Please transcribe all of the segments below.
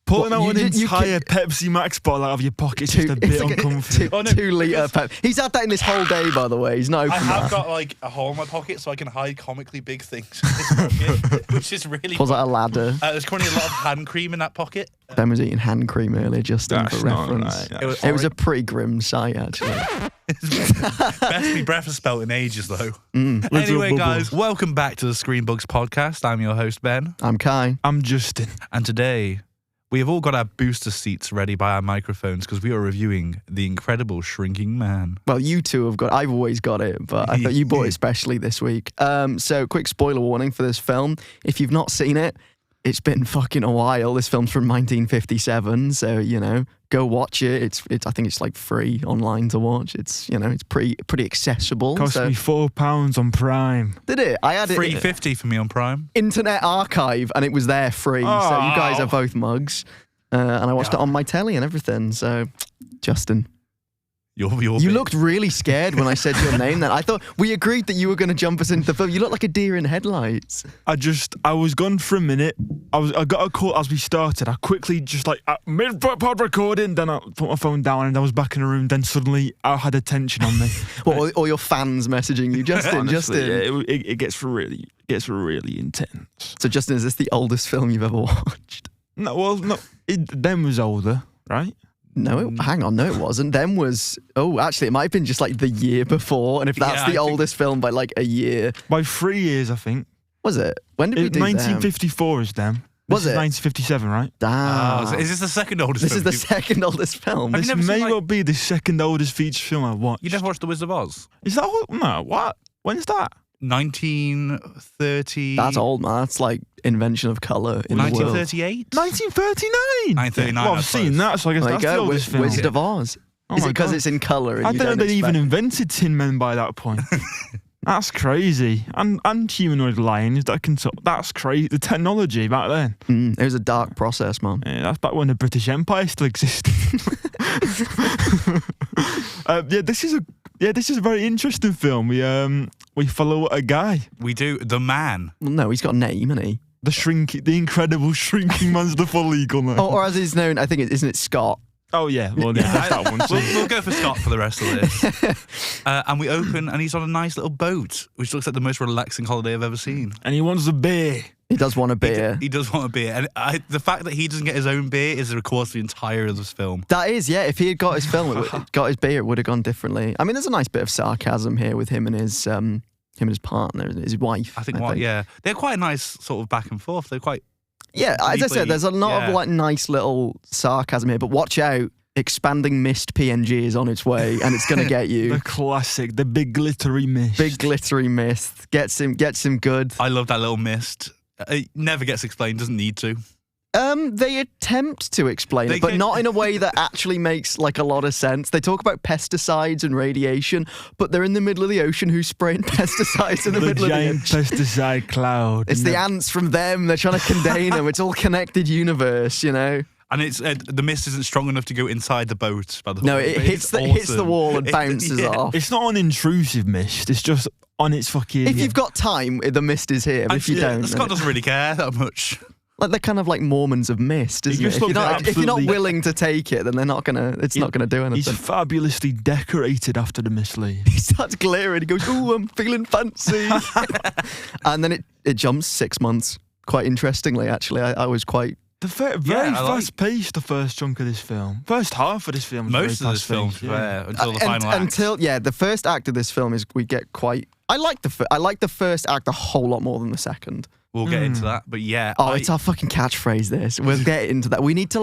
Pulling out an entire Pepsi Max bottle out of your pocket is just a bit uncomfortable. 2 litre Pepsi. He's had that in this whole day, by the way. He's not opened that. I have got like a hole in my pocket so I can hide comically big things in this pocket, which is really Pulls out a ladder. There's currently a lot of hand cream in that pocket. Ben was eating hand cream earlier, Justin, That's for not reference. right. It was a pretty grim sight, actually. Best me breath has spelt in ages, though. Anyway, guys, welcome back to the ScreenBugs podcast. I'm your host, Ben. I'm Kai. I'm Justin. And today, we have all got our booster seats ready by our microphones because we are reviewing The Incredible Shrinking Man. Well, you two have got I've always got it, but I thought you bought it especially this week. So, quick spoiler warning for this film. If you've not seen it, it's been fucking a while. This film's from 1957, so, you know, go watch it. It's I think it's like free online to watch. It's, you know, it's pretty accessible. Cost me £4 on Prime. Did it? I had it $3.50 for me on Prime. Internet Archive, and it was there free. Oh. So you guys are both mugs. And I watched it on my telly and everything. So, Justin. You looked really scared when I said your name then. I thought we agreed that you were going to jump us into the film. You look like a deer in headlights. I was gone for a minute. I got a call as we started. I quickly just mid-pod recording, then I put my phone down and I was back in the room. Then suddenly I had attention on me. All your fans messaging you, Justin, Honestly, Justin. Yeah, it gets really intense. So, Justin, is this the oldest film you've ever watched? No, Them was older, right? No, hang on, no, it wasn't. Them was, actually, it might have been just like the year before, and if that's the oldest film by like a year. By 3 years, I think. Was it? When did we do 1954 is Them. Was it? 1957, right? Damn. Is this the second oldest This film? is the second oldest film. This may well be the second oldest feature film I've watched. You never watched The Wizard of Oz? Is that all? No, what? When's that? 1930. That's old, man. That's like invention of colour in the world. 1938? 1939. 1939. Well, I've seen that, so I guess There you that's the go, oldest film. Wizard of Oz. Oh Is it my because God. it's in colour? I don't know they'd even invented Tin Men by that point. That's crazy. And humanoid lions that can talk. That's crazy. The technology back then. It was a dark process, man. Yeah, that's back when the British Empire still existed. This is a very interesting film. We follow a guy. We do. The Man. Well, no, he's got a name, hasn't he? The incredible shrinking man's the full legal name. Or as he's known, I think isn't it Scott? Oh yeah, well yeah, that's that one. We'll go for Scott for the rest of this. And we open, and he's on a nice little boat, which looks like the most relaxing holiday I've ever seen. And he wants a beer. He does want a beer. He does want a beer. And the fact that he doesn't get his own beer is the course of the entire of this film. That is, yeah. If he had got his got his beer, it would have gone differently. I mean, there's a nice bit of sarcasm here with him and his partner, his wife. I think. Yeah. They're quite a nice sort of back and forth. They're quite... Yeah, as I said, there's a lot of like nice little sarcasm here, but watch out. Expanding mist PNG is on its way, and it's going to get you. The classic, the big glittery mist. Big glittery mist gets him good. I love that little mist. It never gets explained. Doesn't need to. They attempt to explain it, but not in a way that actually makes like a lot of sense. They talk about pesticides and radiation, but they're in the middle of the ocean who's spraying pesticides in the middle of the giant pesticide cloud. It's the ants from them. They're trying to contain them. It's all connected universe, you know. And it's the mist isn't strong enough to go inside the boat. By the way, No, it hits the wall and bounces off. It's not an intrusive mist. It's just on its fucking. If you've got time, the mist is here. But if you don't, Scott doesn't really care that much. Like they're kind of like Mormons of mist, isn't it? If you're not willing to take it, then they're not gonna. It's not gonna do anything. He's fabulously decorated after the mist leaves. He starts glaring. He goes, "Ooh, I'm feeling fancy," and then it jumps 6 months. Quite interestingly, actually, I was quite. Very fast-paced, the first chunk of this film. First half of this film. Most of this film, until the final act. The first act of this film is we get quite. I like the first act a whole lot more than the second. We'll get into that, but yeah. It's our fucking catchphrase. This we'll get into that. We need to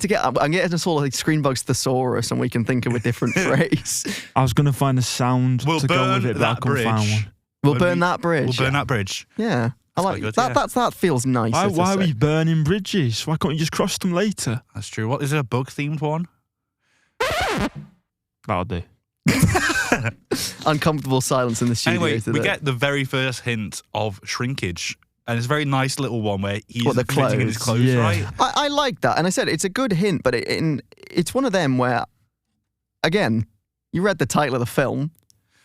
get. I'm getting us all like ScreenBugs thesaurus, and we can think of a different phrase. I was gonna find a sound to go with it, but I couldn't find one. We'll burn that bridge. We'll burn that bridge. Yeah. I like good, that. yeah. That feels nice. Why are we burning bridges? Why can't you just cross them later? That's true. What is it? A bug themed one? That'll do. Uncomfortable silence in the studio. Anyway, today. we get the very first hint of shrinkage. And it's a very nice little one where he's fitting in his clothes, right? I like that. And I said it's a good hint, but it's one of them where, again, you read the title of the film.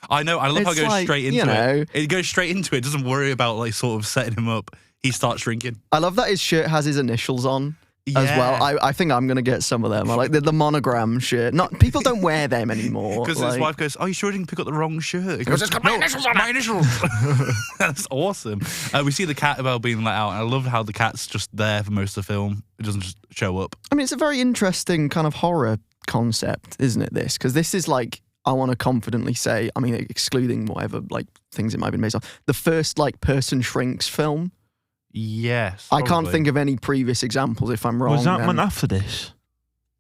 I know. I love how it goes straight into it. It goes straight into it. It doesn't worry about like sort of setting him up. He starts shrinking. I love that his shirt has his initials on. as well. I think I'm going to get some of them. I like the monogram shirt. People don't wear them anymore. Because his wife goes, "Oh, you sure didn't pick up the wrong shirt?" He goes, "It's got my initials on it." My initials. That's awesome. We see the cat about being let out, and I love how the cat's just there for most of the film. It doesn't just show up. I mean, it's a very interesting kind of horror concept, isn't it? Because this is like, I want to confidently say, I mean, excluding whatever like things it might have been based on, the first like person shrinks film. Yes. I can't think of any previous examples. If I'm wrong, Was Ant-Man after this?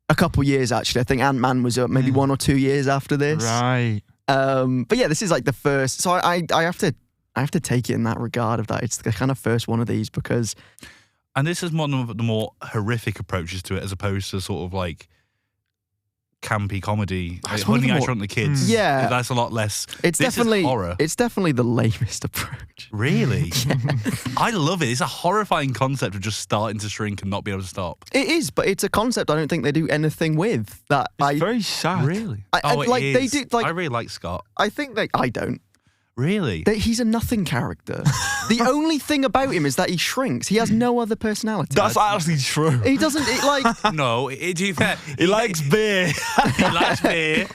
A couple years actually. I think Ant-Man was maybe 1 or 2 years after this. Right. But yeah, this is like the first. So I have to take it in that regard of that. It's the kind of first one of these because. And this is one of the more horrific approaches to it, as opposed to sort of like campy comedy. Like Honey, I Shrunk the Kids. Yeah, that's a lot less. It's definitely horror. It's definitely the lamest approach. Really? Yeah. I love it. It's a horrifying concept of just starting to shrink and not be able to stop. It is, but it's a concept I don't think they do anything with. It's very sad. Really? It is. They do. Like, I really like Scott. I think I don't. Really? He's a nothing character. The only thing about him is that he shrinks. He has no other personality. That's actually true. He doesn't No, He likes beer. He likes beer.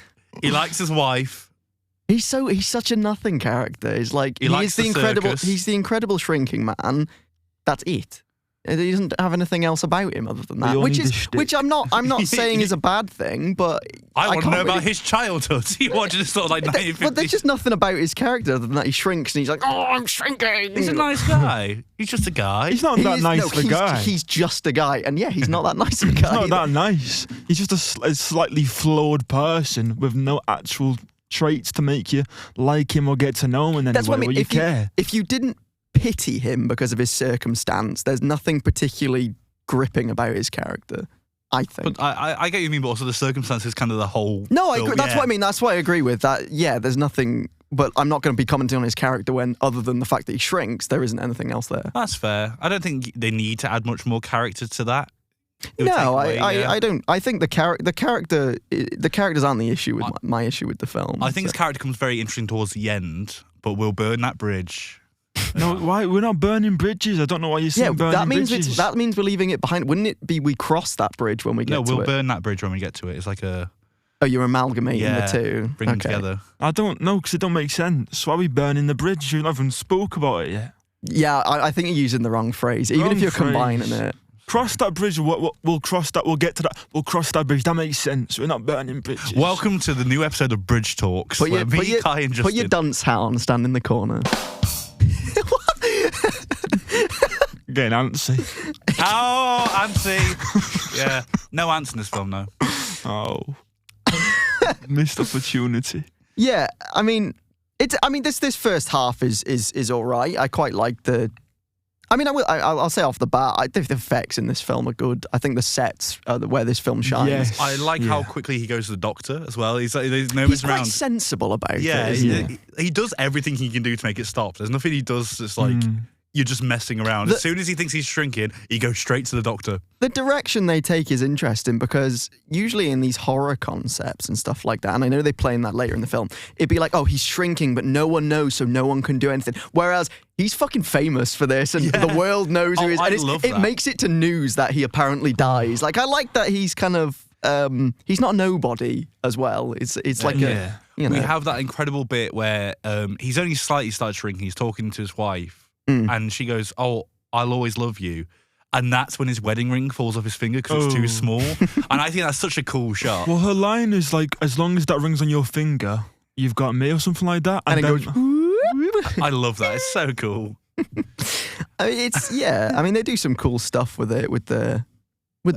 He likes his wife. He's such a nothing character. He's like he's the incredible shrinking man. That's it. He doesn't have anything else about him other than that, which I'm not saying is a bad thing, but I want to know about his childhood. He wanted to sort of like 1950s. But there's just nothing about his character other than that he shrinks and he's like, "Oh, I'm shrinking." He's a nice guy. He's just a guy. He's not that nice of a guy. He's just a guy, and yeah, he's not that nice of a guy. He's not that nice. He's just a slightly flawed person with no actual traits to make you like him or get to know him in any That's way. what I mean. You care. If you didn't pity him because of his circumstance, there's nothing particularly gripping about his character, I think. But I get what you mean, but also the circumstance is kind of the whole. No, I agree. That's what I mean. That's what I agree with. That, yeah, there's nothing. But I'm not going to be commenting on his character when, other than the fact that he shrinks, there isn't anything else there. That's fair. I don't think they need to add much more character to that. No, I don't. I think the characters aren't the issue with my issue with the film. I think his character comes very interesting towards the end, but we'll burn that bridge. No, why? We're not burning bridges. I don't know why you're saying burning bridges. That means we're leaving it behind. Wouldn't it be we cross that bridge when we get to it? No, we'll burn that bridge when we get to it. It's like a... Oh, you're amalgamating the two. Bring them together. I don't know, because it don't make sense. Why are we burning the bridge? You haven't spoke about it yet. Yeah, I think you're using the wrong phrase. Even if you're combining it. Cross that bridge. We'll cross that. We'll get to that. We'll cross that bridge. That makes sense. We're not burning bridges. Welcome to the new episode of Bridge Talks. Put your dunce hat on, stand in the corner. Getting antsy. Oh, antsy. Yeah. No ants in this film, no. Oh. Missed opportunity. Yeah, I mean, this first half is all right. I quite like the. I mean, I'll say off the bat, I think the effects in this film are good. I think the sets are where this film shines. Yes. I like how quickly he goes to the doctor as well. He's quite sensible about it. He does everything he can do to make it stop. There's nothing he does that's like, you're just messing around. As soon as he thinks he's shrinking, he goes straight to the doctor. The direction they take is interesting because usually in these horror concepts and stuff like that, and I know they play in that later in the film, it'd be like, oh, he's shrinking, but no one knows, so no one can do anything. Whereas he's fucking famous for this, and the world knows who he is. And it makes it to news that he apparently dies. Like, I like that he's kind of, he's not a nobody as well. It's like a, you know. We have that incredible bit where he's only slightly started shrinking. He's talking to his wife. And she goes, "Oh, I'll always love you." And that's when his wedding ring falls off his finger because it's too small. And I think that's such a cool shot. Well, her line is like, as long as that ring's on your finger, you've got me, or something like that. And it goes, I love that. It's so cool. I mean, they do some cool stuff with it, with the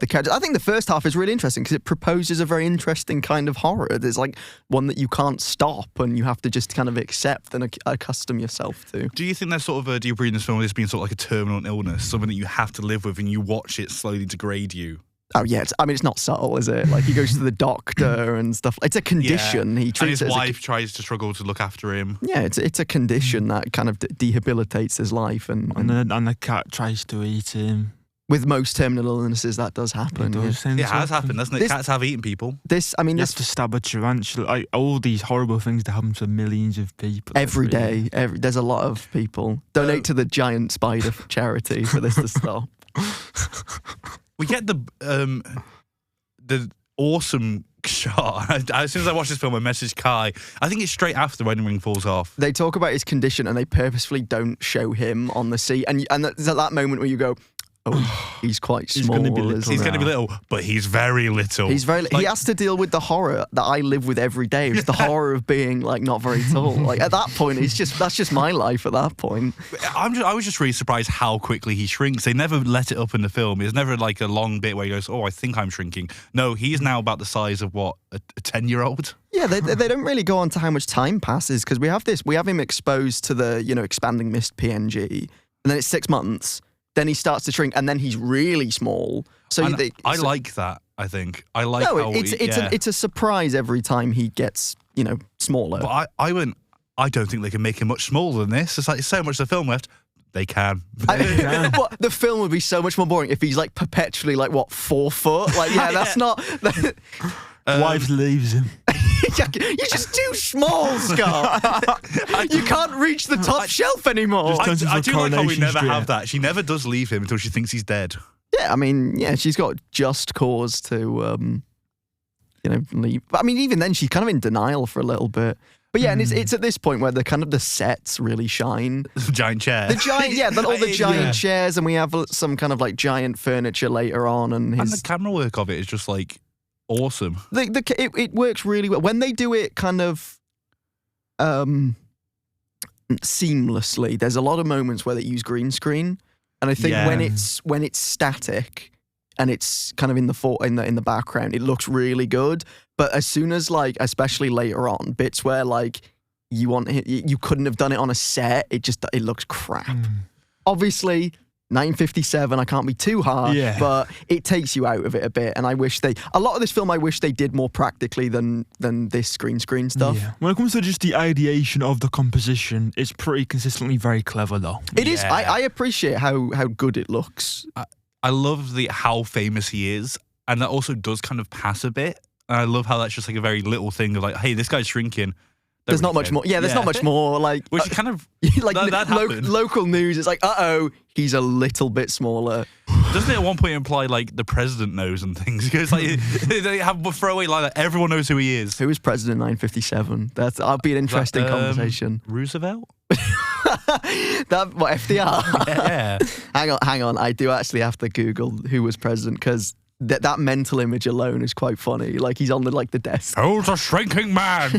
characters. I think the first half is really interesting because it proposes a very interesting kind of horror. There's like one that you can't stop and you have to just kind of accept and accustom yourself to. Do you think there's sort of do you read in this film this being sort of like a terminal illness, something that you have to live with and you watch it slowly degrade you? Oh yeah, it's not subtle, is it? Like he goes to the doctor and stuff. It's a condition. He treats and his wife tries to struggle to look after him. Yeah, it's a condition that kind of debilitates his life, and the cat tries to eat him. With most terminal illnesses, that does happen. It has happened, doesn't it? Cats have eaten people. You have to stab a tarantula. Like, all these horrible things that happen to millions of people. Every day. There's a lot of people. Donate to the giant spider charity for this to stop. We get the awesome shot. As soon as I watched this film, I messaged Kai. I think it's straight after the wedding ring falls off. They talk about his condition and they purposefully don't show him on the seat. And there's at that moment where you go, oh, he's quite small. He's going to be little. He's going to be little, but he's very little. He has to deal with the horror that I live with every day. It's the horror of being like not very tall. Like at that point, that's just my life at that point. I was just really surprised how quickly he shrinks. They never let it up in the film. There's never like a long bit where he goes, "Oh, I think I'm shrinking." No, he's now about the size of what, a 10-year-old. Yeah, they don't really go on to how much time passes because we have him exposed to the expanding mist PNG, and then it's 6 months. Then he starts to shrink, and then he's really small. So I like that. I think I like. No, it's a surprise every time he gets smaller. But I don't think they can make him much smaller than this. It's like so much of the film left. They can. But the film would be so much more boring if he's like perpetually 4 foot. Like that's not. Wife leaves him. You're just too small, Scott. You can't reach the top shelf anymore. I do like how we never have that. She never does leave him until she thinks he's dead. Yeah, I mean, she's got just cause to, leave. But I mean, even then, she's kind of in denial for a little bit. But yeah, and it's at this point where the sets really shine. Giant chair. All the giant chairs, and we have some kind of like giant furniture later on, and the camera work of it is just like awesome. It works really well when they do it kind of seamlessly. There's a lot of moments where they use green screen, and I think when it's static and it's kind of in the background, it looks really good. But as soon as especially later on, bits where you couldn't have done it on a set, it looks crap. Obviously, 1957, I can't be too harsh, but it takes you out of it a bit. And a lot of this film, I wish they did more practically than this green screen stuff. Yeah. When it comes to just the ideation of the composition, it's pretty consistently very clever, though. It is. I appreciate how good it looks. I love how famous he is, and that also does kind of pass a bit. And I love how that's just like a very little thing of like, hey, this guy's shrinking. There's not much more. Yeah, there's not much more. Which is kind of local news. It's like, he's a little bit smaller. Doesn't it at one point imply the president knows and things? Because they have a throwaway line that everyone knows who he is. Who was president in 1957? That'll be an interesting conversation. Roosevelt. FDR? Yeah. Hang on. I do actually have to Google who was president because that mental image alone is quite funny. Like he's on the desk. Who's a shrinking man?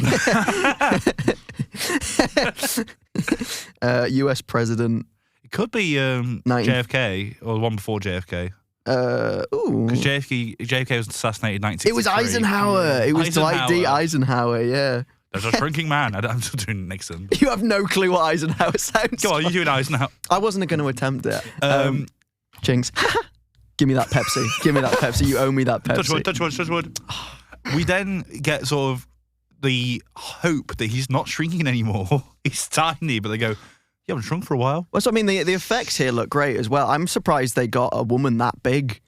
U.S. president. It could be JFK or the one before JFK. Because JFK was assassinated in 1963. It was Eisenhower. It was Dwight D. Eisenhower. Yeah. There's a shrinking man. I'm still doing Nixon. You have no clue what Eisenhower sounds. Go on, you doing Eisenhower. I wasn't going to attempt it. Jinx. Give me that Pepsi. Give me that Pepsi. You owe me that Pepsi. Touch wood. We then get sort of the hope that he's not shrinking anymore. He's tiny, but they go, you haven't shrunk for a while. Well, so I mean, the effects here look great as well. I'm surprised they got a woman that big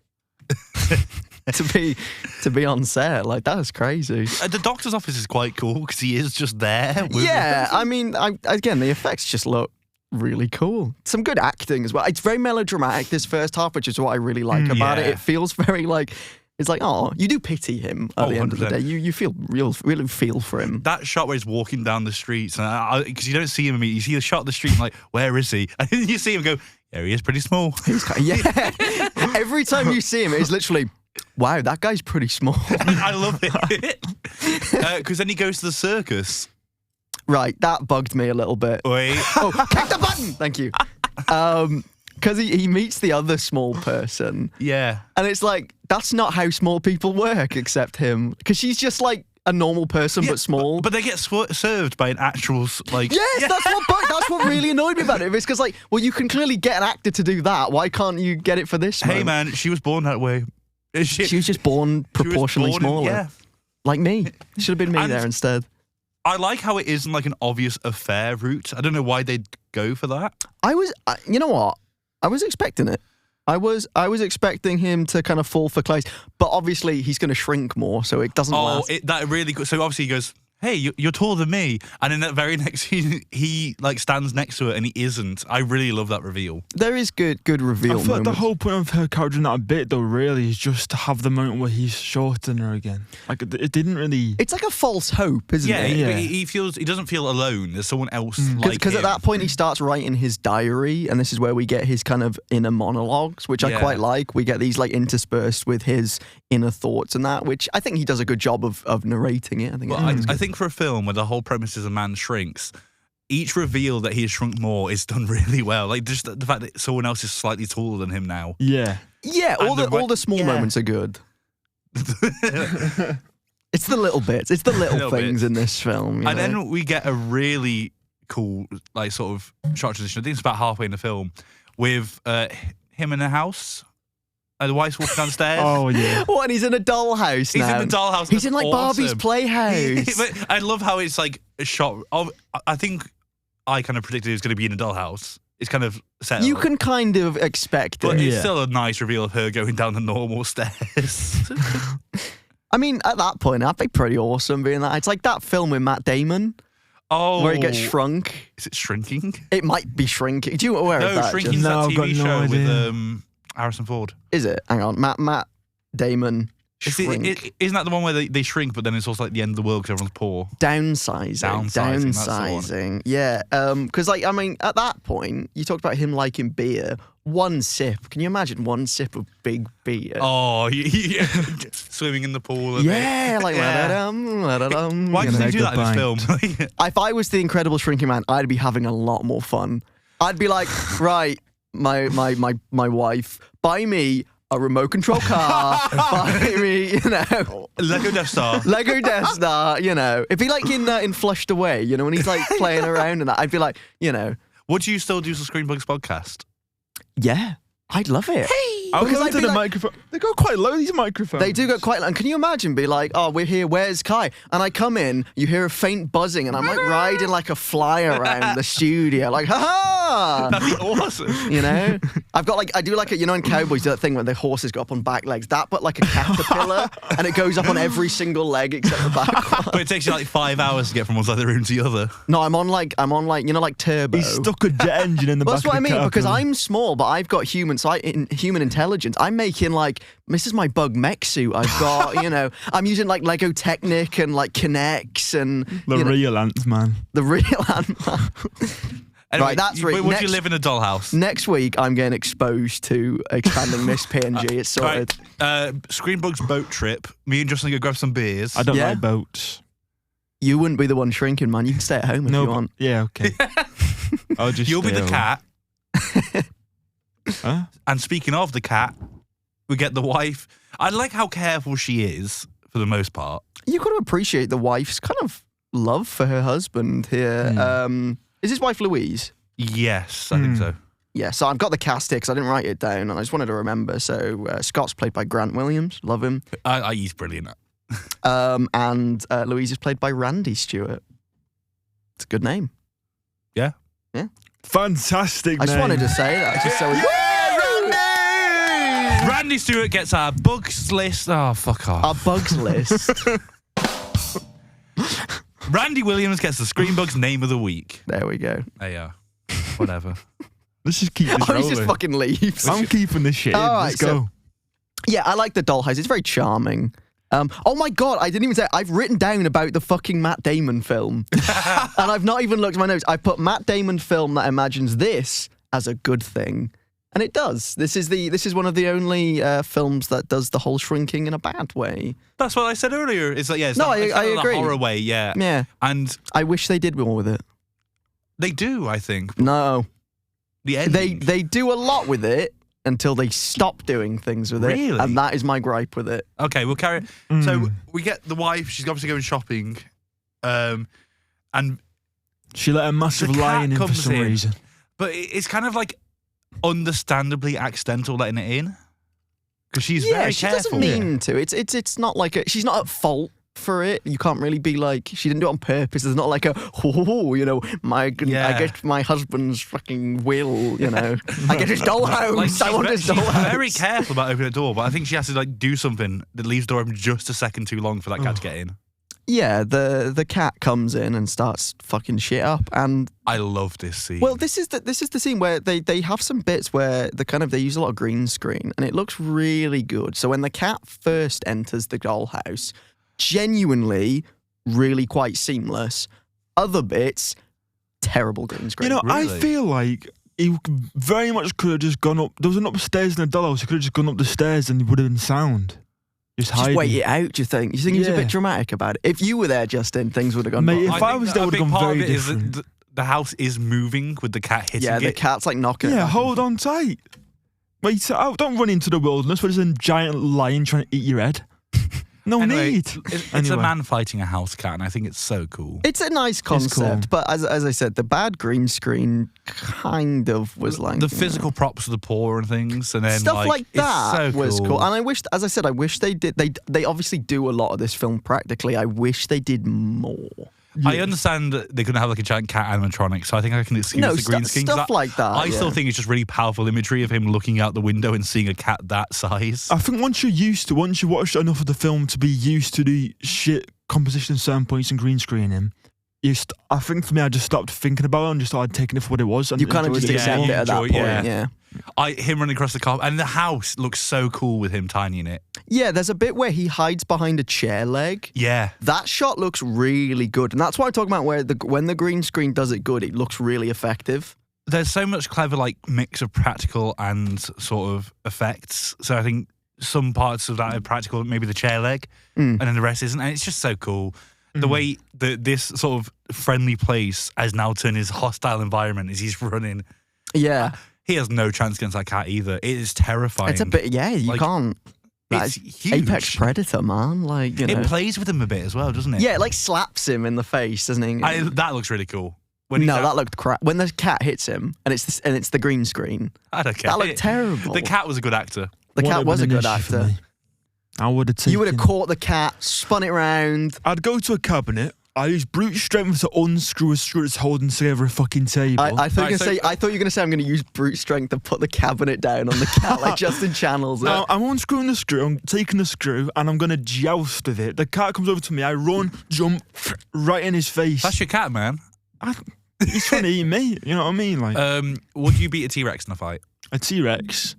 to be on set. Like, that is crazy. The doctor's office is quite cool because he is just there. Yeah, I mean, again, the effects just look really cool. Some good acting as well. It's very melodramatic, this first half, which is what I really like about it. It feels very it's like, oh, you do pity him at the end 100%. Of the day. You feel really feel for him. That shot where he's walking down the streets, and because you don't see him immediately, you see the shot of the street, and where is he? And then you see him go, yeah, he is pretty small. Every time you see him, it's literally, wow, that guy's pretty small. I love it. Because then he goes to the circus. Right, that bugged me a little bit. Wait. Oh, click the button! Thank you. Because he meets the other small person. Yeah. And it's like, that's not how small people work, except him. Because she's just a normal person, but small. But they get served by an actual, Yes, that's what really annoyed me about it. It's because, well, you can clearly get an actor to do that. Why can't you get it for this one? Hey, man, she was born that way. She was just born proportionally smaller. Like me. Should have been me there instead. I like how it isn't an obvious affair route. I don't know why they'd go for that. You know what? I was expecting it. I was expecting him to kind of fall for Clay's, but obviously he's going to shrink more, so it doesn't last. That really good. So obviously he goes, hey, you're taller than me. And in that very next scene, he like stands next to her and he isn't. I really love that reveal. There is good reveal I feel like the moments. whole point of her character in that bit, though, really, is just to have the moment where he's shorter than her again. Like, it didn't really... It's like a false hope, isn't it? Yeah. But he doesn't feel alone. There's someone else like Because at that point he starts writing his diary, and this is where we get his kind of inner monologues, which I quite like. We get these like interspersed with his inner thoughts and that, which I think he does a good job of narrating it. I think for a film where the whole premise is a man shrinks, each reveal that he has shrunk more is done really well. Like just the fact that someone else is slightly taller than him now. Yeah. Yeah, all the small moments are good. It's the little bits. It's the little things in this film. And then we get a really cool, like, sort of shot transition. I think it's about halfway in the film with him in the house. The wife's walking downstairs. Oh, yeah. What? And he's in a dollhouse now. He's in the dollhouse. He's in like awesome. Barbie's playhouse. But I love how it's like a shot. I think I kind of predicted he was going to be in a dollhouse. It's kind of set You up. can kind of expect it. But it's still a nice reveal of her going down the normal stairs. I mean, at that point, that'd be pretty awesome being that. It's like that film with Matt Damon. Oh. Where he gets shrunk. Is it Shrinking? It might be Shrinking. Do you aware of that? Shrinking's No, that I've got TV no show idea. with Harrison Ford. Is it? Hang on. Matt Damon. Shrink. Isn't that the one where they shrink, but then it's also like the end of the world because everyone's poor? Downsizing. Downsizing. Yeah. Because, like, I mean, at that point, you talked about him liking beer. One sip. Can you imagine one sip of big beer? Oh, swimming in the pool. Yeah, like la-da-dum, la-da-dum. Why doesn't he do Mega that in this film? If I was the Incredible Shrinking Man, I'd be having a lot more fun. I'd be like, right, my wife, buy me a remote control car, buy me, Lego Death Star. Lego Death Star, If he like in Flushed Away, when he's like playing around and that, I'd be like, Would you still do the ScreenBugs podcast? Yeah, I'd love it. I Because looked I'd at be the like- microphone. They go quite low, these microphones. They do go quite low. And can you imagine be like, oh, we're here, where's Kai? And I come in, you hear a faint buzzing, and I'm like riding like a fly around the studio, like, ha-ha! That'd be awesome. I've got like, I do like, in Cowboys, do that thing where the horses go up on back legs, that but like a caterpillar, and it goes up on every single leg except the back one. But it takes you like 5 hours to get from one side of the room to the other. No, I'm on like, like Turbo. He's stuck a jet engine in the Well, back that's what I of the mean, because Caterpillar. I'm small, but I've got human intelligence. I'm making like, this is my bug mech suit. I've got, I'm using like Lego Technic and like Kinects and The real Ant-Man. the real Ant-Man. Anyway, Right, that's right. Would you live in a dollhouse? Next week, I'm getting exposed to expanding this PNG. It's sorted. Right, ScreenBugs boat trip. Me and Justin go grab some beers. I don't Yeah. like boats. You wouldn't be the one shrinking, man. You can stay at home if you want. Yeah, okay. I'll just You'll be stay the home. cat. Huh? And speaking of the cat, we get the wife. I like how careful she is for the most part. You've got to appreciate the wife's kind of love for her husband here. Is his wife Louise? Yes, I think so. Yeah, so I've got the cast here because I didn't write it down and I just wanted to remember. So Scott's played by Grant Williams. Love him. He's brilliant. And Louise is played by Randy Stewart. It's a good name. Yeah. Yeah. Fantastic I just name. wanted to say that. Just so Randy Stewart gets our bugs list. Oh, fuck off. our bugs list. Randy Williams gets the ScreenBugs name of the week. There we go. There you are. Whatever. Let's just keep this Oh, he rolling. just fucking leaves. I'm keeping this shit in. All right, Let's go. Yeah, I like the dollhouse. It's very charming. Oh my God, I didn't even say, I've written down about the fucking Matt Damon film. And I've not even looked at my notes. I put Matt Damon film that imagines this as a good thing. And it does. This is one of the only films that does the whole shrinking in a bad way. That's what I said earlier. It's like, yeah, it's No, not, it's I not in a agree. horror way, yeah. Yeah. And I wish they did more with it. they do, I think. No. The ending. They do a lot with it until they stop doing things with it. Really? And that is my gripe with it. Okay, we'll carry it. So we get the wife. She's obviously going shopping. And She let a massive The cat lion in for comes some in. reason. but it's kind of like understandably accidental letting it in. Because she's Yeah, very she careful. doesn't mean to. It's not like she's not at fault for it. You can't really be like, she didn't do it on purpose. There's not like a, I get my husband's fucking will, I get his dollhouse. Like, I want his she's dollhouse. very careful about opening the door, but I think she has to like do something that leaves the door open just a second too long for that cat to get in. Yeah, the cat comes in and starts fucking shit up, and I love this scene. well, this is the scene where they have some bits where they use a lot of green screen, and it looks really good. So when the cat first enters the dollhouse, genuinely, really quite seamless. Other bits, terrible green screen. You know, Really? I feel like he very much could have just gone up. There was an upstairs in the dollhouse. He could have just gone up the stairs and it would have been sound. Just wait it out, do you think? You think he's a bit dramatic about it? If you were there, Justin, things would have gone Mate, wrong. if I was there, it would have gone very Is different. that the house is moving with the cat hitting Yeah, the it. cat's like knocking it Yeah, back hold on tight. Wait out. Don't run into the wilderness where there's a giant lion trying to eat your head. No Anyway, need. It's Anyway. a man fighting a house cat, and I think it's so cool. It's a nice concept, cool. but as I said, the bad green screen kind of was like... The physical props of the paw and things, and then Stuff like it's that so was cool. And I wish, as I said, I wish they did. They obviously do a lot of this film practically. I wish they did more. I understand that they're going to have like a giant cat animatronic, so I think I can excuse No, the green screen. 'cause stuff like that. I still yeah. think it's just really powerful imagery of him looking out the window and seeing a cat that size. I think once you watch enough of the film to be used to the shit composition at certain points and green screening, I think for me, I just stopped thinking about it and just started taking it for what it was. And You kind of enjoyed just it accept more. it at that enjoy- point. yeah. Him running across the carpet, and the house looks so cool with him tiny in it. Yeah, there's a bit where he hides behind a chair leg. Yeah. That shot looks really good, and that's what I'm talking about. Where when the green screen does it good, it looks really effective. There's so much clever like mix of practical and sort of effects. So I think some parts of that are practical, maybe the chair leg, and then the rest isn't. And it's just so cool. The way that this sort of friendly place has now turned his hostile environment as he's running. Yeah, He has no chance against that cat either. It is terrifying. it's a bit. Yeah, you Like, can't. It's That's huge. Apex Predator, man. Like you know. It plays with him a bit as well, doesn't it? Yeah, it like slaps him in the face, doesn't it? That looks really cool. When he's No, out- that looked crap. When the cat hits him, and it's the green screen. I don't care. That looked terrible. The cat was a good actor. The Would cat have was a been an good issue for actor. me. I would have taken. You would have caught the cat, spun it round. I'd go to a cabinet. I use brute strength to unscrew a screw that's holding together a fucking table. I thought Right, you so- were going to say I'm going to use brute strength to put the cabinet down on the cat like Justin Channels. Now, I'm unscrewing the screw, I'm taking the screw, and I'm going to joust with it. The cat comes over to me, I run, jump, right in his face. That's your cat, man. He's trying to eat me, you know what I mean? Like Would you beat a T-Rex in a fight? a T-Rex.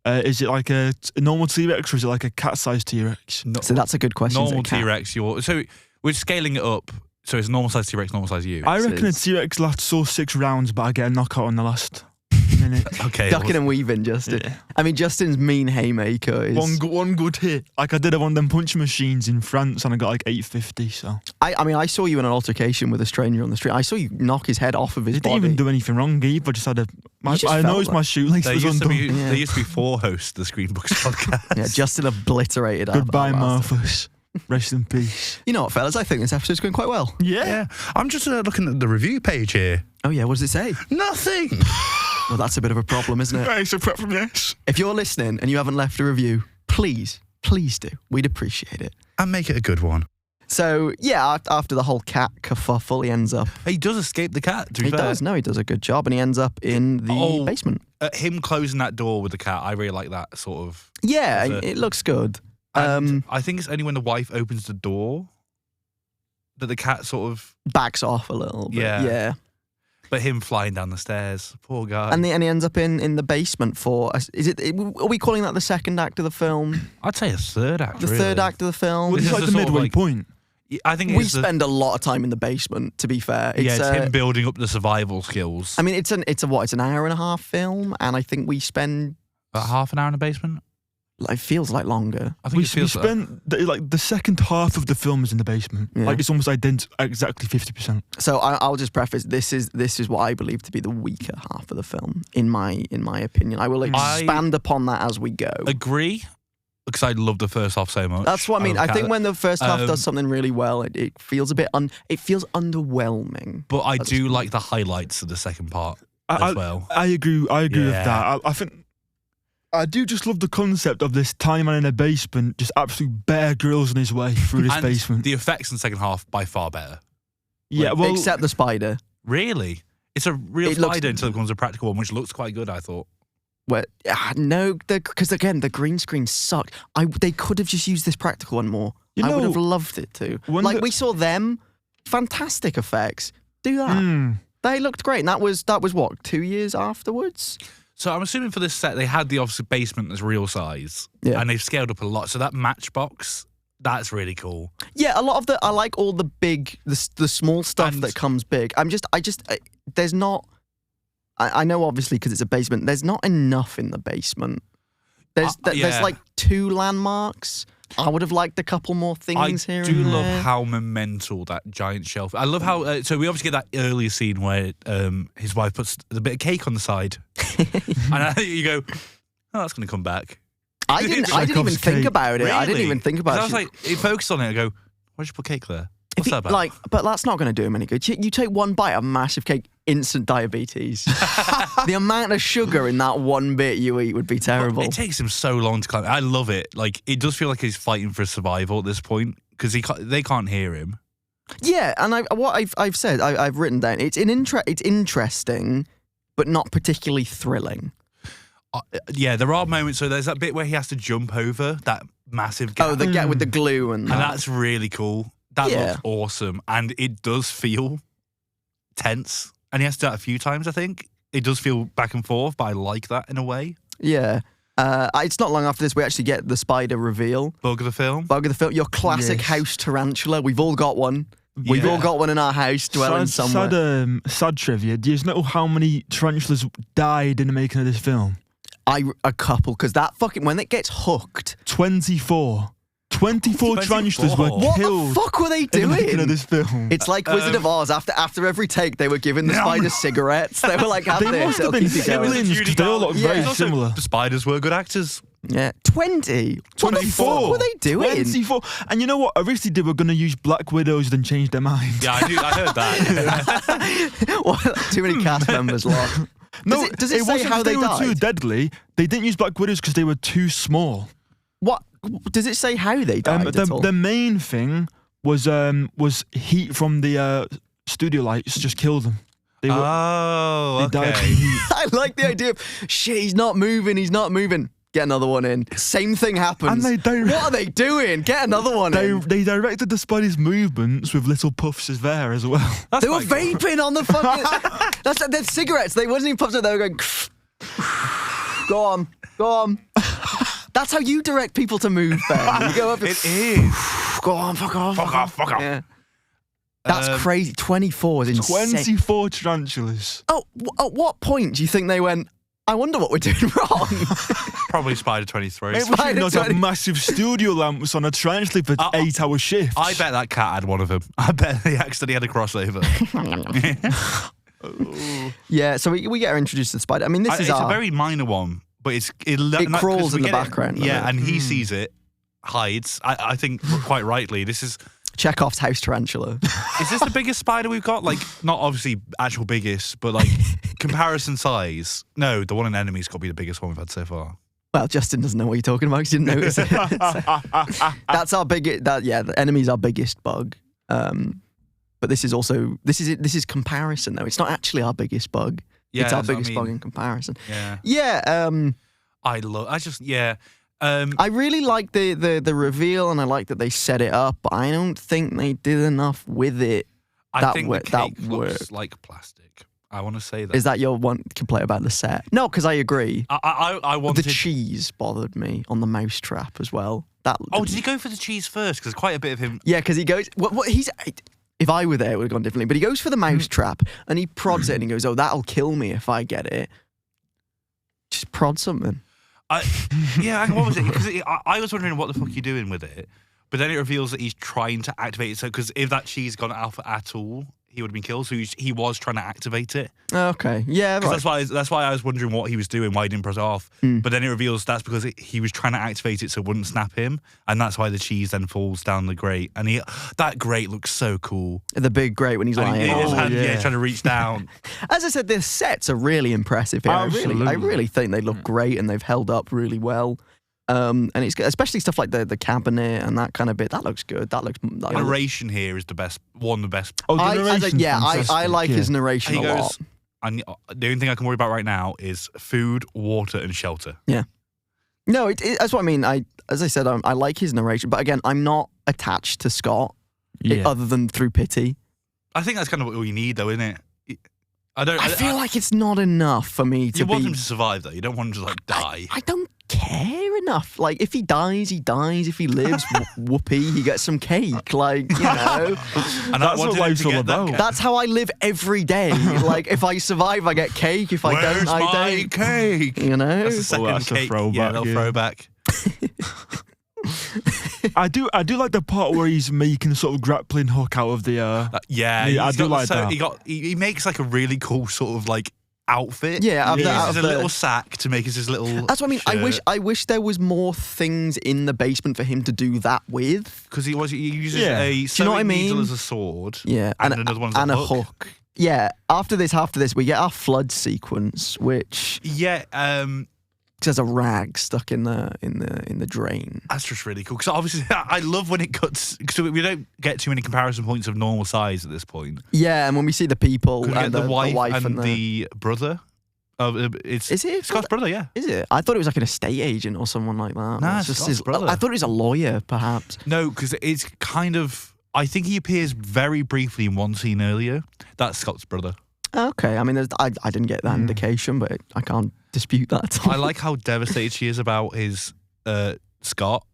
Is it like a normal T-Rex or is it like a cat-sized T-Rex? No, So that's a good question. normal T-Rex. So we're scaling it up. So it's normal size T-Rex, normal size you. I reckon a is- T-Rex lasts all 6 rounds, but I get a knockout on the last minute. Okay. Ducking and weaving, Justin. Yeah. I mean, Justin's mean haymaker is. One good hit. Like I did one of them punch machines in France and I got like 850, so. I mean, I saw you in an altercation with a stranger on the street. I saw you knock his head off of his He didn't body. even do anything wrong either, just had I just noticed felt my shoelace There was used, to undone. be, Yeah. there used to be 4 hosts of the ScreenBugs podcast. Yeah, Justin obliterated our Goodbye, bastard. Marthas. Rest in peace. You know what, fellas? I think this episode's going quite well. Yeah. I'm just looking at the review page here. Oh, yeah, what does it say? Nothing. Well, that's a bit of a problem, isn't it? Right, so prep from yes. If you're listening and you haven't left a review, please do. We'd appreciate it. And make it a good one. So, yeah, after the whole cat kerfuffle, he ends up... He does escape the cat, to be He fair. does. No, he does a good job, and he ends up in the basement. Him closing that door with the cat, I really like that sort of. Yeah, Is it- it looks good. And I think it's only when the wife opens the door that the cat sort of. Backs off a little bit. Yeah. Yeah. But him flying down the stairs, poor guy. And he ends up in the basement for... Are we calling that the second act of the film? I'd say a third act. The really. third act of the film? Well, This it's is like the the sort of midway like- point. I think We it's the- spend a lot of time in the basement, to be fair. it's him building up the survival skills. I mean, it's an hour and a half film, and I think we spend... About half an hour in the basement. It feels like longer. I think We it feels like- spent the second half of the film is in the basement. Yeah. Like it's almost exactly 50%. So I'll just preface: this is what I believe to be the weaker half of the film, in my opinion. I will expand upon that as we go. Agree, because I love the first half so much. That's what I mean. I think when the first half does something really well, it feels a bit it feels underwhelming. But I do like the highlights of the second part as well. I agree. I agree with Yeah. that. I think I do just love the concept of this tiny man in a basement, just absolute Bear Grylls on his way through this And basement. the effects in the second half by far better. Yeah, well, Except the spider. Really? It's a real It looks- spider until it becomes a practical one, which looks quite good, I thought. No, because again, the green screen sucked. They could have just used this practical one more. I would have loved it to. We saw them, fantastic effects. Do that. They looked great. And that was what, 2 years afterwards? So I'm assuming for this set, they had the obviously basement that's real size. Yeah. And they've scaled up a lot. So that matchbox, that's really cool. Yeah, a lot of I like all the big, the small stuff that comes big. There's not, I know obviously because it's a basement, there's not enough in the basement. There's like 2 landmarks. I would have liked a couple more things here. I do love how monumental that giant shelf. I love how. So we obviously get that earlier scene where his wife puts a bit of cake on the side, and you go, "Oh, that's going to come back." I didn't even think about it. Really? I didn't even think about it. I was like, it focused on it. I go, "Why'd you put cake there? What's that about?" But that's not going to do him any good. You take one bite of massive cake, instant diabetes. The amount of sugar in that one bit you eat would be terrible. It takes him so long to climb. I love it. Like, it does feel like he's fighting for survival at this point because they can't hear him. Yeah, and I've said I've written down it's interesting, but not particularly thrilling. Yeah, there are moments. So there's that bit where he has to jump over that massive gap. Oh, the gap with the glue and that's really cool. That looks awesome, and it does feel tense. And he has to do that a few times, I think. It does feel back and forth, but I like that in a way. Yeah. It's not long after this we actually get the spider reveal. Bug of the film. Your classic house tarantula. We've all got one. We've all got one in our house dwelling somewhere. Sad trivia. Do you know how many tarantulas died in the making of this film? A couple, because that when it gets hooked. 24 tarantulas were killed. What the fuck were they doing in this film? It's like Wizard of Oz. After every take, they were giving the spiders cigarettes. They were like, "Have this. Must have been siblings because they all look very similar." The spiders were good actors. Yeah, 20. 24. What the fuck were they doing? 24. And you know what? Originally, they were going to use Black Widows, then change their mind. Yeah, I heard that. Well, too many cast members lost. No, does it say how they were died? too deadly. They didn't use Black Widows because they were too small. What? Does it say how they died at all? The main thing was heat from the studio lights just killed them. They died from heat. I like the idea of, shit, he's not moving. Get another one in. Same thing happens. And what are they doing? Get another one in. They directed the spiders' movements with little puffs of air as well. They were vaping on the fucking... That's like their cigarettes. They wasn't even puffs. They were going... Go on. That's how you direct people to move, Ben. You go up and... It is. Go on, fuck off. Fuck off. Yeah. That's crazy. 24 is insane. 24 tarantulas. Oh, at what point do you think they went, I wonder what we're doing wrong? Probably Spider 23. It would not have massive studio lamps on a tarantula for 8-hour shifts. I bet that cat had one of them. I bet he accidentally had a crossover. Yeah, so we get her introduced to the spider. I mean, it's a very minor one, but it crawls in the background. Yeah, and he sees it, hides. I think quite rightly. This is Chekhov's house tarantula. Is this the biggest spider we've got? Like, not obviously actual biggest, but like comparison size. No, the one in Enemy's got to be the biggest one we've had so far. Well, Justin doesn't know what you're talking about because he didn't notice it. That's our biggest. The Enemy's our biggest bug. But this is comparison though. It's not actually our biggest bug. Yeah, it's our biggest bug in comparison. Yeah. Yeah. I really like the reveal, and I like that they set it up. But I don't think they did enough with it. I think the cake looks like plastic. I want to say that. Is that your one complaint about the set? No, because I agree. I wanted... The cheese bothered me on the mousetrap as well. Did he go for the cheese first? Because quite a bit of him... Yeah, because he goes... If I were there, it would have gone differently. But he goes for the mousetrap, and he prods it, and he goes, "Oh, that'll kill me if I get it." Just prod something. What was it? Because I was wondering what the fuck you're doing with it. But then it reveals that he's trying to activate it. So, because if that cheese gone alpha at all, he would have been killed. So he was trying to activate it. Okay, yeah, right. That's why I was wondering what he was doing, why he didn't press it off. But then it reveals that's because he was trying to activate it so it wouldn't snap him, and that's why the cheese then falls down the grate. And that grate looks so cool. The big grate when he's lying. Trying to reach down. As I said, the sets are really impressive here. I really think they look great, and they've held up really well. And it's especially stuff like the cabinet and that kind of bit. That looks good. The narration here is the best. One of the best. Oh, the narration. I like his narration a lot. And the only thing I can worry about right now is food, water, and shelter. Yeah. No, that's what I mean. As I said, I like his narration, but again, I'm not attached to Scott, Yeah. other than through pity. I think that's kind of all you need, though, isn't it? I feel like it's not enough for me to You want him to survive, though. You don't want him to, like, die. I don't care enough. Like, if he dies, he dies. If he lives, whoopee, he gets some cake. Like, you know. And That's what life's all about. That's how I live every day. Like, if I survive, I get cake. If I don't, I don't. Where's my cake? You know? That's the second that's a cake. throwback, Yeah, little yeah. throwback. I do like the part where he's making a sort of grappling hook out of the. Yeah, I do like so that. He makes like a really cool sort of like outfit. Yeah, he out uses of a the- little sack to make his little. That's what I mean. I wish there was more things in the basement for him to do that with. Because he uses Yeah. a Do you know sewing what I needle mean? as a sword. Yeah, and another one as and a a hook. hook. Yeah. After this, we get our flood sequence, which Yeah, there's a rag stuck in the drain. that's just really cool. Because obviously, I love when it cuts. Because we don't get too many comparison points of normal size at this point. Yeah, and when we see the people We get and the wife and the the brother. It's Is it Scott's brother? Yeah. Is it? I thought it was like an estate agent or someone like that. Nah, It's it's just Scott's brother. I thought it was a lawyer, perhaps. No, because it's kind of. I think he appears very briefly in one scene earlier. That's Scott's brother. Okay, I mean, I didn't get that indication, but I can't dispute that at all. I like how devastated she is about his Scott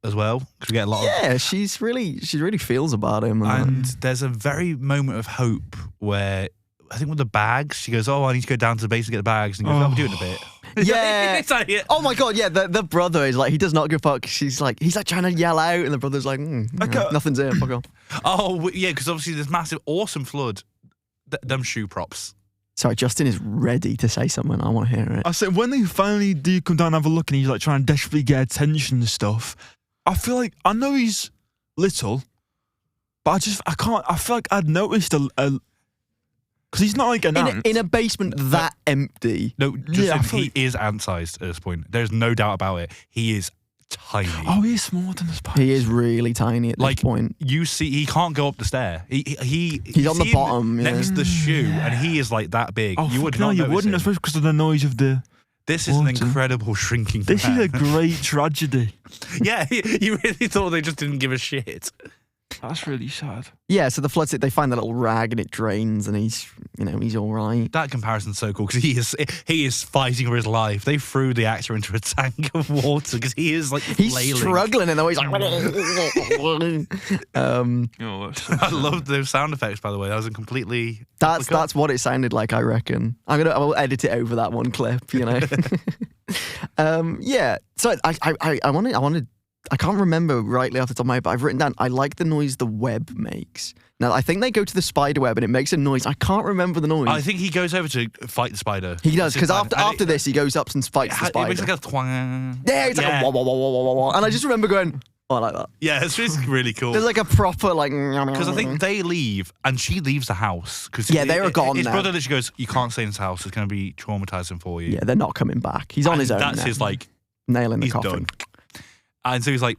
as well. Because we get a lot of. Yeah, she really feels about him. And there's a very moment of hope where I think with the bags, she goes, "Oh, I need to go down to the base to get the bags," and he goes, "I'm doing a bit." Yeah. It's like, yeah. Oh my god, yeah, the brother is like, he does not give a fuck. He's like trying to yell out, and the brother's like, nothing's here, fuck off. Oh yeah, because obviously this massive, awesome flood. Them shoe props. Sorry, Justin is ready to say something. I want to hear it. I said when they finally do come down and have a look, and he's like trying to desperately get attention and stuff. I feel like I know he's little, but I can't. I feel like I'd noticed a because he's not like an ant. In a basement that empty. No, Yeah, I Justin, feel he like- is ant-sized at this point. There's no doubt about it. He is tiny. Oh, he is smaller than the spider. He is really tiny at this Like, point. you see, he can't go up the stair. He's on the bottom, yeah. next to the shoe, and he is like that big. Oh, you would no, not you notice wouldn't, him. especially because of the noise of the. This is an water. incredible shrinking. This is man. a great tragedy. Yeah, you really thought they just didn't give a shit. That's really sad. Yeah, so the floods it. They find the little rag and it drains, and he's all right. That comparison's so cool because he is fighting for his life. They threw the actor into a tank of water because he is like He's flailing. struggling, and the way he's like. I loved those sound effects, by the way. That was a completely. That's what it sounded like. I reckon I will edit it over that one clip. You know. Yeah. So I wanted. I can't remember rightly off the top of my head, but I've written down, I like the noise the web makes. Now, I think they go to the spider web and it makes a noise. I can't remember the noise. I think he goes over to fight the spider. He does, because It's after this, he goes up and fights the It spider. makes like a twang. Yeah, it's like a wah, wah, wah, wah, wah, wah. And I just remember going, oh, I like that. Yeah, it's just really cool. There's like a proper, like... Because I think they leave and she leaves the house. Cause Yeah, they are gone His now. brother literally goes, "You can't stay in this house. It's going to be traumatizing for you." Yeah, they're not coming back. He's on And his own That's now. his, like, Nail in the he's coffin. done. And so he's like,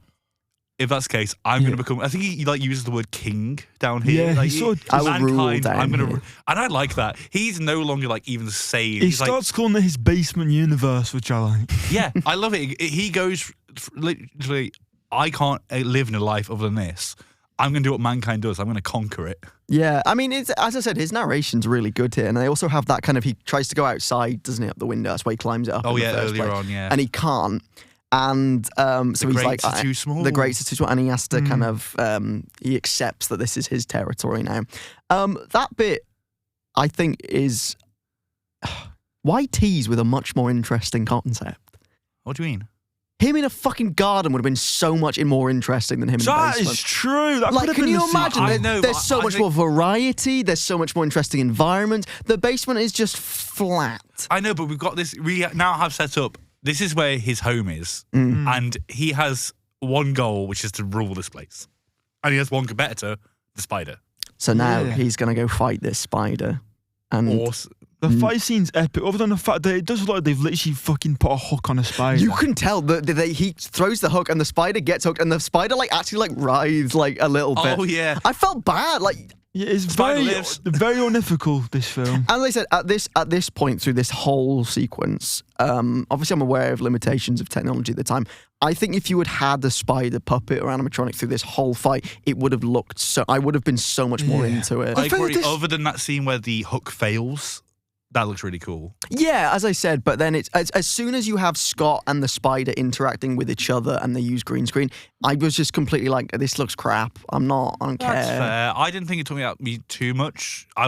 if that's the case, I'm going to become. I think he like uses the word king down here. Yeah, like, he sort of- I will rule mankind, down I'm gonna, here. and I like that. He's no longer like even sane. He He's like, starts calling it his basement universe, which I like. yeah, I love it. He goes literally. I can't live in a life other than this. I'm going to do what mankind does. I'm going to conquer it. Yeah, I mean, it's, as I said, his narration's really good here. And they also have that kind of, he tries to go outside, doesn't he, up the window. That's why he climbs it up. Oh in the yeah, first earlier place. on, yeah. And he can't. And so he's like, grates are too small. The grates are too small. And he has to kind of, he accepts that this is his territory now. That bit, I think, is, why tease with a much more interesting concept? What do you mean? Him in a fucking garden would have been so much more interesting than him in the That basement. is true. That could Like, have can been you the imagine? I There- know, there's but so I much think- more variety. There's so much more interesting environment. The basement is just flat. I know, but we've got this. We now have set up. This is where his home is, and he has one goal, which is to rule this place, and he has one competitor, the spider. So now Yeah. he's going to go fight this spider. And Awesome. The fight scene's epic, other than the fact that it does look like they've literally fucking put a hook on a spider. you can tell that he throws the hook and the spider gets hooked and the spider actually writhes a little bit. Oh yeah. I felt bad. Yeah, it's Spider very, lives. very unethical, this film. As I said, at this point through this whole sequence, obviously I'm aware of limitations of technology at the time. I think if you had the spider puppet or animatronic through this whole fight, it would have looked so. I would have been so much more into it. I agree. Other than that scene where the hook fails, that looks really cool. Yeah, as I said, but then it's as soon as you have Scott and the spider interacting with each other and they use green screen, I was just completely like, this looks crap. I don't care. That's fair. I didn't think it took me too much. I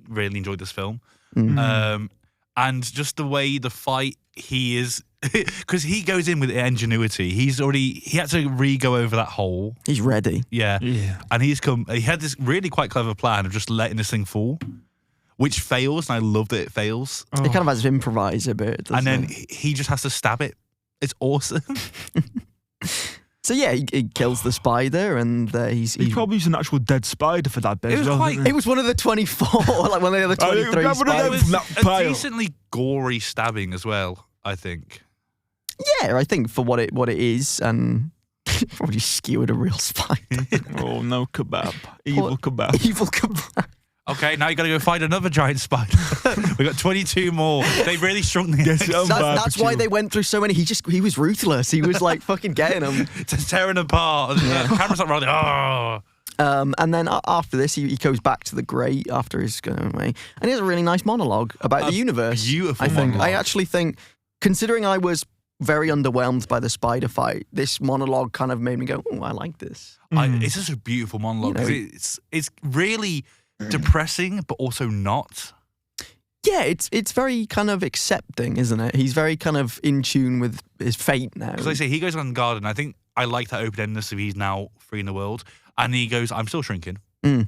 really enjoyed this film. And just the way the fight he is, because he goes in with ingenuity. He had to go over that hole. He's ready. Yeah. And he had this really quite clever plan of just letting this thing fall, which fails, and I love that it fails. It kind of has to improvise a bit, and then he just has to stab it. It's awesome. So yeah, he kills the spider, and he probably used an actual dead spider for that bit. It was one of the 24, like one of the other 23 spiders. It was a decently gory stabbing as well, I think. Yeah, I think for what it is, and probably skewered a real spider. Oh no, kebab, evil kebab, evil kebab. Okay, now you got to go find another giant spider. We got 22 more. They really shrunk the eggs. That's why they went through so many. He was ruthless. He was like fucking getting them, just tearing them apart. And the camera's not rolling. Oh. And then after this, he goes back to the grate after his going away, and he has a really nice monologue about the universe. Beautiful. I actually think, considering I was very underwhelmed by the spider fight, this monologue kind of made me go, "Oh, I like this." It's just a beautiful monologue. It's really depressing, but also not. Yeah, it's very kind of accepting, isn't it? He's very kind of in tune with his fate now. Because I say he goes on garden. I think I like that open-endedness of he's now free in the world, and he goes, "I'm still shrinking.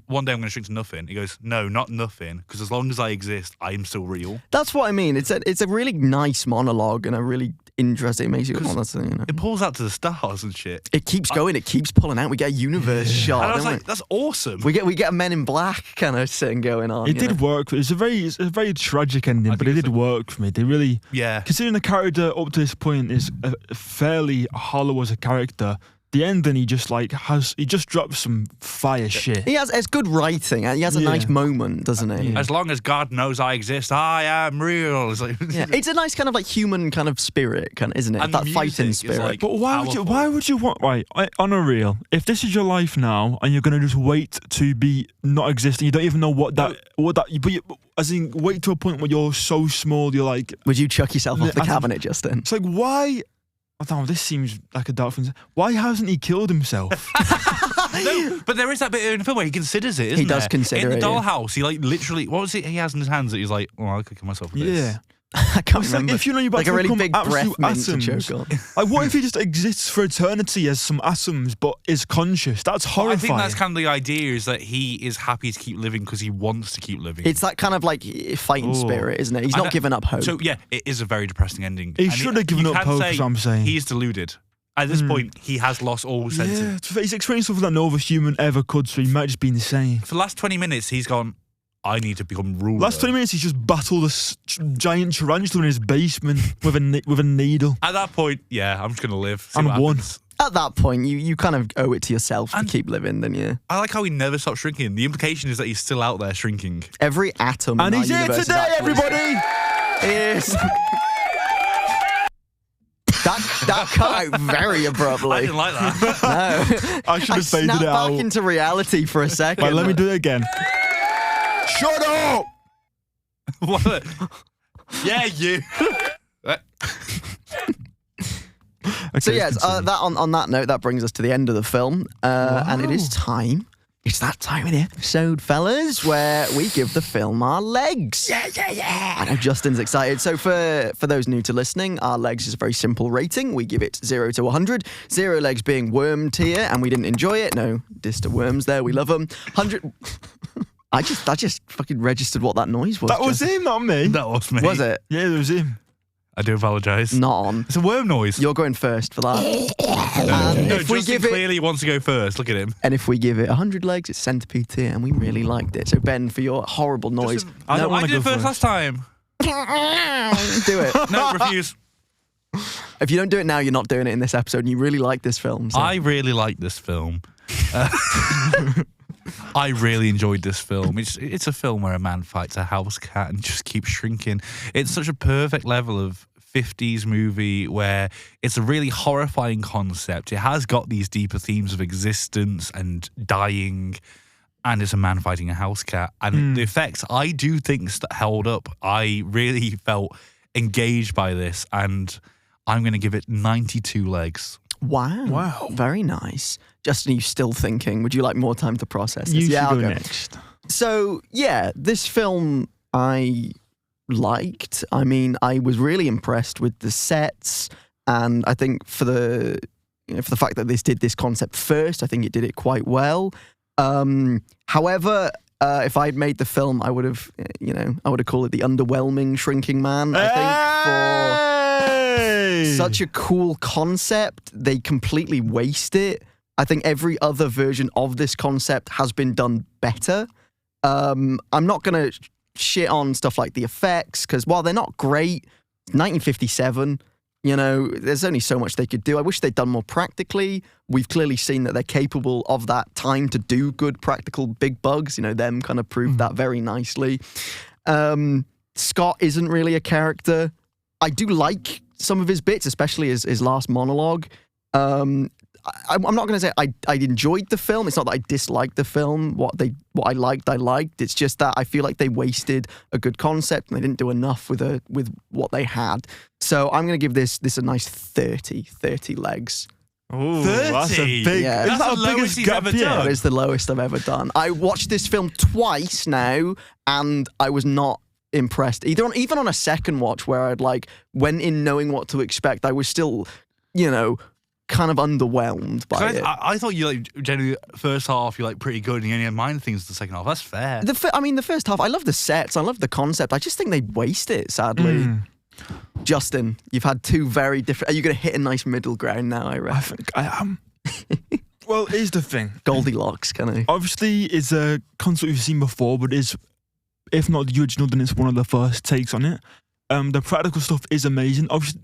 One day I'm going to shrink to nothing." He goes, "No, not nothing, because as long as I exist, I am still real." That's what I mean. It's a really nice monologue and a really interesting. It makes you. It pulls out to the stars and shit. It keeps going. It keeps pulling out. We get a universe shot. And I was like, that's awesome. We get a Men in Black kind of thing going on. It did work. It's a very tragic ending, but it did work for me. They really, considering the character up to this point is fairly hollow as a character. The ending, he just drops some fire shit. He has good writing. He has a nice moment, doesn't he? As long as God knows I exist, I am real. It's like, it's a nice kind of like human kind of spirit, isn't it? And that fighting spirit. Like but why would you want, right, on a real, if this is your life now and you're going to just wait to be not existing, you don't even know what that, as in wait to a point where you're so small, you're like... Would you chuck yourself off the cabinet, Justin? It's like, why... I don't know, this seems like a dark thing. Why hasn't he killed himself? No, but there is that bit in the film where he considers it, isn't He does consider it. In the dollhouse, he literally, what was it he has in his hands that he's like, oh, I could kill myself with this. Yeah. I can't remember. Like if you know you're about like to a really become big breath mint to atoms. choke on. Like what if he just exists for eternity as some atoms but is conscious? That's horrifying. I think that's kind of the idea, is that he is happy to keep living because he wants to keep living. It's that kind of like fighting spirit, isn't it? He's not giving up hope. So yeah, it is a very depressing ending. He should have given up hope, is what I'm saying. He's deluded. At this point, he has lost all sense. Yeah, he's experienced something that no other human ever could, so he might just be insane. For the last 20 minutes, he's gone, I need to become ruler. Last 20 minutes, he's just battled a giant tarantula in his basement with a needle. At that point, yeah, I'm just going to live. And won. At that point, you kind of owe it to yourself to keep living, don't you? I like how he never stopped shrinking. The implication is that he's still out there shrinking. Every atom and in he's here today, everybody! Yes. That cut out very abruptly. I didn't like that. No. I should have faded it out. Back into reality for a second. Right, let me do it again. Shut up! What? Yeah, you. Okay, so yes, on that note, that brings us to the end of the film, and it is time. It's that time of the episode, fellas, where we give the film our legs. Yeah. I know Justin's excited. So for those new to listening, our legs is a very simple rating. We give it 0 to 100. 0 legs being worm tier, and we didn't enjoy it. No diss to worms there. We love them. 100... I just fucking registered what that noise was. That was him, not me. That was me. Was it? Yeah, it was him. I do apologise. Not on. It's a worm noise. You're going first for that. No, Justin clearly wants to go first. Look at him. And if we give it 100 legs, it's centipede tier, and we really liked it. So Ben, for your horrible noise, Justin, I did it first last time. Do it. No, refuse. If you don't do it now, you're not doing it in this episode. And you really like this film. So. I really like this film. I really enjoyed this film. It's a film where a man fights a house cat and just keeps shrinking. It's such a perfect level of 50s movie where it's a really horrifying concept. It has got these deeper themes of existence and dying, and it's a man fighting a house cat. And the effects, I do think, held up. I really felt engaged by this, and I'm going to give it 92 legs. Wow. Very nice. Justin, are you still thinking? Would you like more time to process this? You should I'll go next. So, yeah, this film I liked. I mean, I was really impressed with the sets, and I think for the fact that this did this concept first, I think it did it quite well. However, if I'd made the film, I would have called it the underwhelming Shrinking Man. I think for such a cool concept, they completely waste it. I think every other version of this concept has been done better. I'm not going to shit on stuff like the effects, because while they're not great, 1957, there's only so much they could do. I wish they'd done more practically. We've clearly seen that they're capable of that time to do good practical big bugs. Them kind of proved that very nicely. Scott isn't really a character. I do like some of his bits, especially his last monologue. I'm not going to say I enjoyed the film. It's not that I disliked the film. What I liked. It's just that I feel like they wasted a good concept and they didn't do enough with what they had. So I'm going to give this a nice 30 legs. Ooh, 30? That's a big. Yeah. That's the lowest he's ever done. That is the lowest I've ever done. I watched this film twice now, and I was not impressed. Even on a second watch, where I'd went in knowing what to expect, I was still, kind of underwhelmed by it. I thought you generally first half you're pretty good, and you only had minor things the second half. That's fair. The first half, I love the sets, I love the concept. I just think they waste it, sadly. Justin, you've had two very different. Are you going to hit a nice middle ground now? I reckon. I think I am. Well, here's the thing. Goldilocks, kind of. Obviously, it's a concept we've seen before, but if not the original, then it's one of the first takes on it. The practical stuff is amazing. Obviously,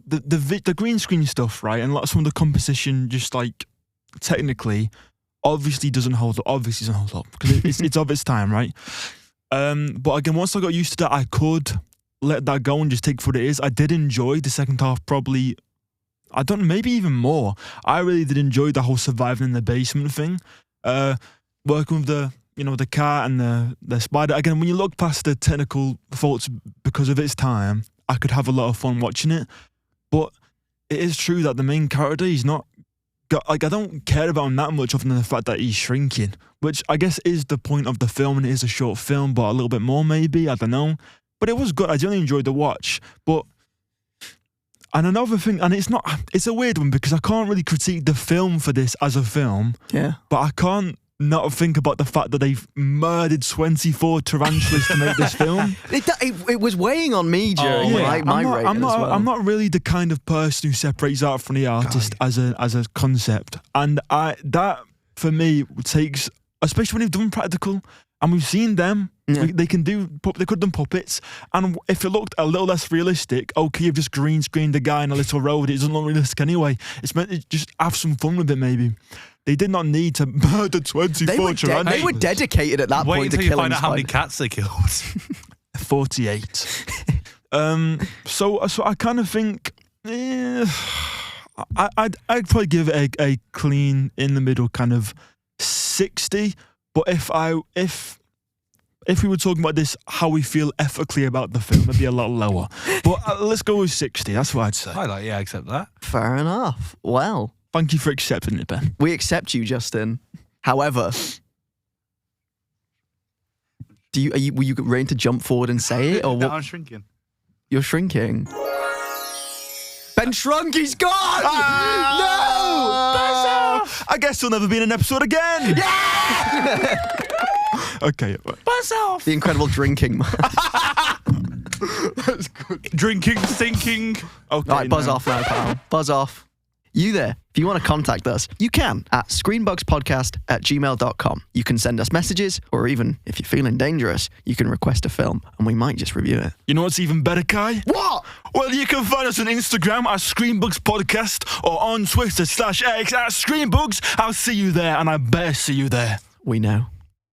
the green screen stuff, right, and some of the composition, just technically, obviously doesn't hold up. Because it's of its time, right? But again, once I got used to that, I could let that go and just take for what it is. I did enjoy the second half, probably. I don't know, maybe even more. I really did enjoy the whole surviving in the basement thing. Working with the cat and the spider. Again, when you look past the technical faults because of its time, I could have a lot of fun watching it. But it is true that the main character, he's not I don't care about him that much other than the fact that he's shrinking, which I guess is the point of the film, and it is a short film, but a little bit more maybe, I don't know. But it was good. I generally enjoyed the watch. And another thing, and it's a weird one because I can't really critique the film for this as a film. Yeah. But I can't not think about the fact that they've murdered 24 tarantulas to make this film. It was weighing on me during my rating as well. I'm not really the kind of person who separates art from the artist as a concept. And that, for me, takes, especially when you've done practical, and we've seen them. Yeah. They could have done puppets, and if it looked a little less realistic, okay, you've just green screened a guy in a little road. It doesn't look realistic anyway. It's meant to just have some fun with it. Maybe they did not need to murder 24 tarantulas. They were dedicated at that point to killing. Wait until you find out how many cats they killed. 48. So I kind of think I'd probably give it a clean in the middle kind of 60. But if we were talking about this, how we feel ethically about the film, it'd be a lot lower. But let's go with 60. That's what I'd say. I accept that. Fair enough. Well, thank you for accepting it, Ben. We accept you, Justin. However, were you ready to jump forward and say it, or what? No, I'm shrinking. You're shrinking. Ben shrunk. He's gone. No. I guess he'll never be in an episode again. Yeah. Okay. Buzz off. The incredible drinking. That's good. Drinking, thinking. Okay. All right, buzz off now, pal. Buzz off. You there, if you want to contact us, you can at screenbugspodcast@gmail.com. You can send us messages, or even, if you're feeling dangerous, you can request a film, and we might just review it. You know what's even better, Kai? What? Well, you can find us on Instagram at ScreenBugs Podcast, or on Twitter /X at ScreenBugs. I'll see you there, and I better see you there. We know.